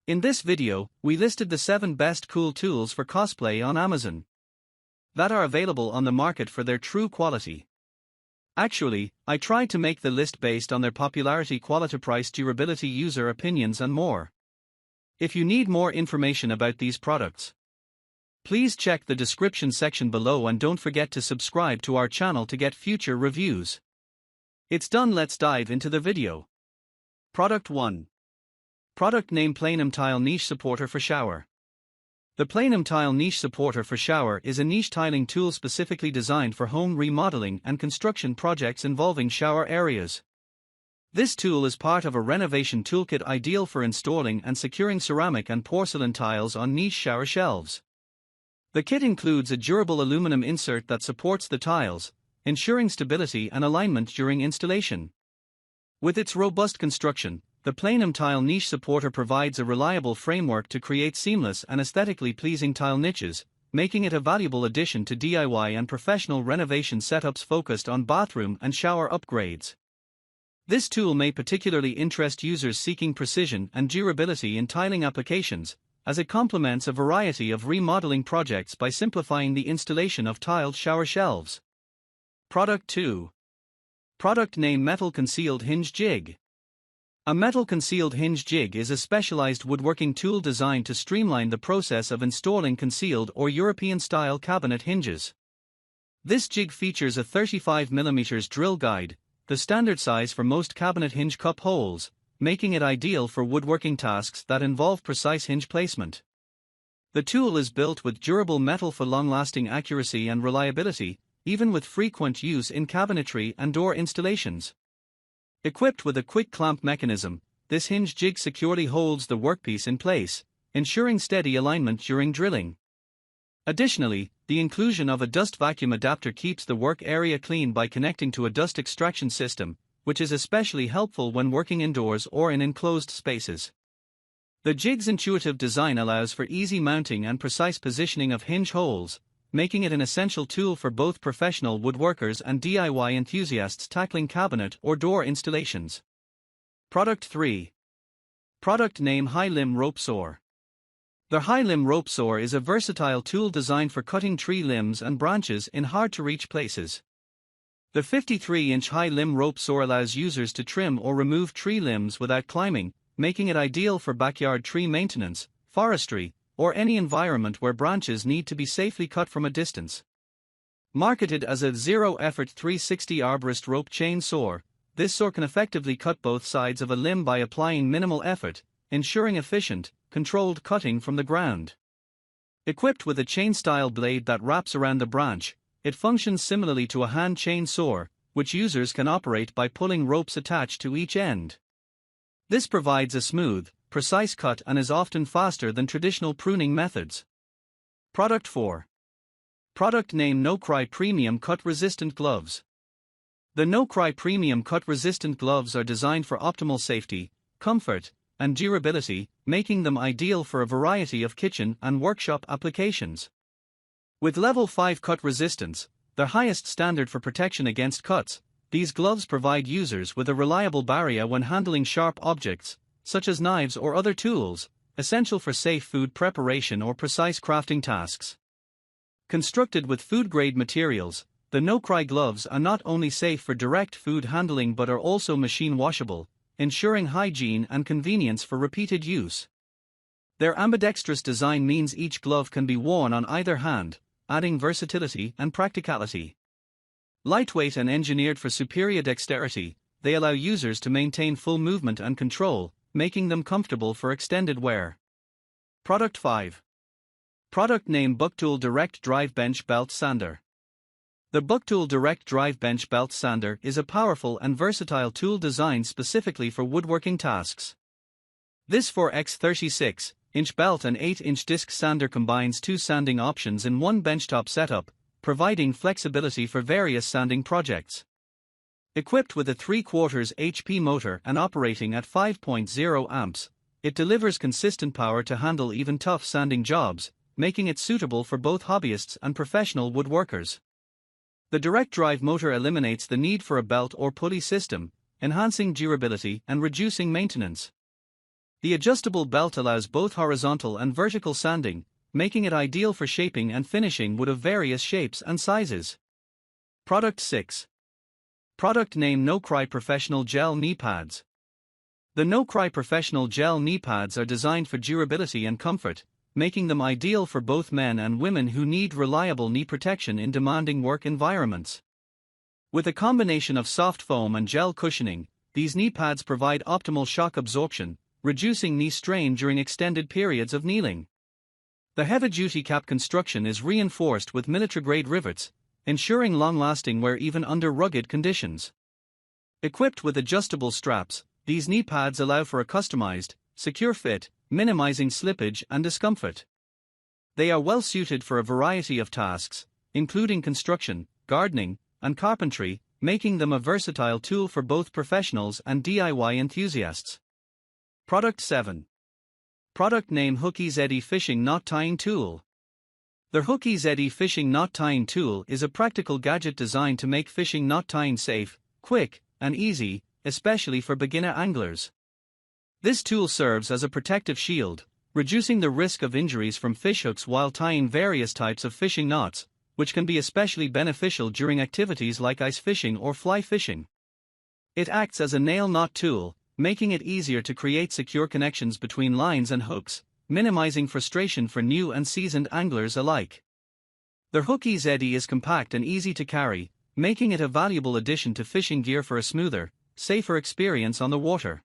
In this video, we listed the 7 best cool tools for cosplay on Amazon that are available on the market for their true quality. Actually, I tried to make the list based on their popularity, quality, price, durability, user opinions and more. If you need more information about these products, please check the description section below and don't forget to subscribe to our channel to get future reviews. It's done, let's dive into the video. Product 1. Product name: Plenum Tile Niche Supporter for Shower. The Plenum Tile Niche Supporter for Shower is a niche tiling tool specifically designed for home remodeling and construction projects involving shower areas. This tool is part of a renovation toolkit ideal for installing and securing ceramic and porcelain tiles on niche shower shelves. The kit includes a durable aluminum insert that supports the tiles, ensuring stability and alignment during installation. With its robust construction, the Plenum Tile Niche Supporter provides a reliable framework to create seamless and aesthetically pleasing tile niches, making it a valuable addition to DIY and professional renovation setups focused on bathroom and shower upgrades. This tool may particularly interest users seeking precision and durability in tiling applications, as it complements a variety of remodeling projects by simplifying the installation of tiled shower shelves. Product 2. Product name: Metal Concealed Hinge Jig. A metal concealed hinge jig is a specialized woodworking tool designed to streamline the process of installing concealed or European-style cabinet hinges. This jig features a 35mm drill guide, the standard size for most cabinet hinge cup holes, making it ideal for woodworking tasks that involve precise hinge placement. The tool is built with durable metal for long-lasting accuracy and reliability, even with frequent use in cabinetry and door installations. Equipped with a quick clamp mechanism, this hinge jig securely holds the workpiece in place, ensuring steady alignment during drilling. Additionally, the inclusion of a dust vacuum adapter keeps the work area clean by connecting to a dust extraction system, which is especially helpful when working indoors or in enclosed spaces. The jig's intuitive design allows for easy mounting and precise positioning of hinge holes, making it an essential tool for both professional woodworkers and DIY enthusiasts tackling cabinet or door installations. Product 3. Product name: High Limb Rope Saw. The High Limb Rope Saw is a versatile tool designed for cutting tree limbs and branches in hard-to-reach places. The 53-inch High Limb Rope Saw allows users to trim or remove tree limbs without climbing, making it ideal for backyard tree maintenance, forestry, or any environment where branches need to be safely cut from a distance. Marketed as a zero-effort 360 arborist rope chain saw, this saw can effectively cut both sides of a limb by applying minimal effort, ensuring efficient, controlled cutting from the ground. Equipped with a chain-style blade that wraps around the branch, it functions similarly to a hand chain saw, which users can operate by pulling ropes attached to each end. This provides a smooth, precise cut and is often faster than traditional pruning methods. Product 4. Product name: NoCry Premium Cut Resistant Gloves. The NoCry Premium Cut Resistant Gloves are designed for optimal safety, comfort, and durability, making them ideal for a variety of kitchen and workshop applications. With level 5 cut resistance, the highest standard for protection against cuts, these gloves provide users with a reliable barrier when handling sharp objects, such as knives or other tools, essential for safe food preparation or precise crafting tasks. Constructed with food-grade materials, the NoCry gloves are not only safe for direct food handling but are also machine washable, ensuring hygiene and convenience for repeated use. Their ambidextrous design means each glove can be worn on either hand, adding versatility and practicality. Lightweight and engineered for superior dexterity, they allow users to maintain full movement and control, making them comfortable for extended wear. Product 5. Product name: Bucktool Direct Drive Bench Belt Sander. The Bucktool Direct Drive Bench Belt Sander is a powerful and versatile tool designed specifically for woodworking tasks. This 4x36-inch belt and 8-inch disc sander combines 2 sanding options in one benchtop setup, providing flexibility for various sanding projects. Equipped with a 3/4 HP motor and operating at 5.0 amps, it delivers consistent power to handle even tough sanding jobs, making it suitable for both hobbyists and professional woodworkers. The direct drive motor eliminates the need for a belt or pulley system, enhancing durability and reducing maintenance. The adjustable belt allows both horizontal and vertical sanding, making it ideal for shaping and finishing wood of various shapes and sizes. Product 6. Product name NoCry Professional Gel Knee Pads. The NoCry Professional Gel Knee Pads are designed for durability and comfort, making them ideal for both men and women who need reliable knee protection in demanding work environments. With a combination of soft foam and gel cushioning, these knee pads provide optimal shock absorption, reducing knee strain during extended periods of kneeling. The heavy-duty cap construction is reinforced with military-grade rivets, ensuring long-lasting wear even under rugged conditions. Equipped with adjustable straps, these knee pads allow for a customized, secure fit, minimizing slippage and discomfort. They are well suited for a variety of tasks, including construction, gardening, and carpentry, making them a versatile tool for both professionals and DIY enthusiasts. Product 7. Product name Hookies Eddy Fishing Knot Tying Tool. The Hookies Eddy Fishing Knot Tying Tool is a practical gadget designed to make fishing knot tying safe, quick, and easy, especially for beginner anglers. This tool serves as a protective shield, reducing the risk of injuries from fishhooks while tying various types of fishing knots, which can be especially beneficial during activities like ice fishing or fly fishing. It acts as a nail knot tool, making it easier to create secure connections between lines and hooks, minimizing frustration for new and seasoned anglers alike. The Hookies Eddy is compact and easy to carry, making it a valuable addition to fishing gear for a smoother, safer experience on the water.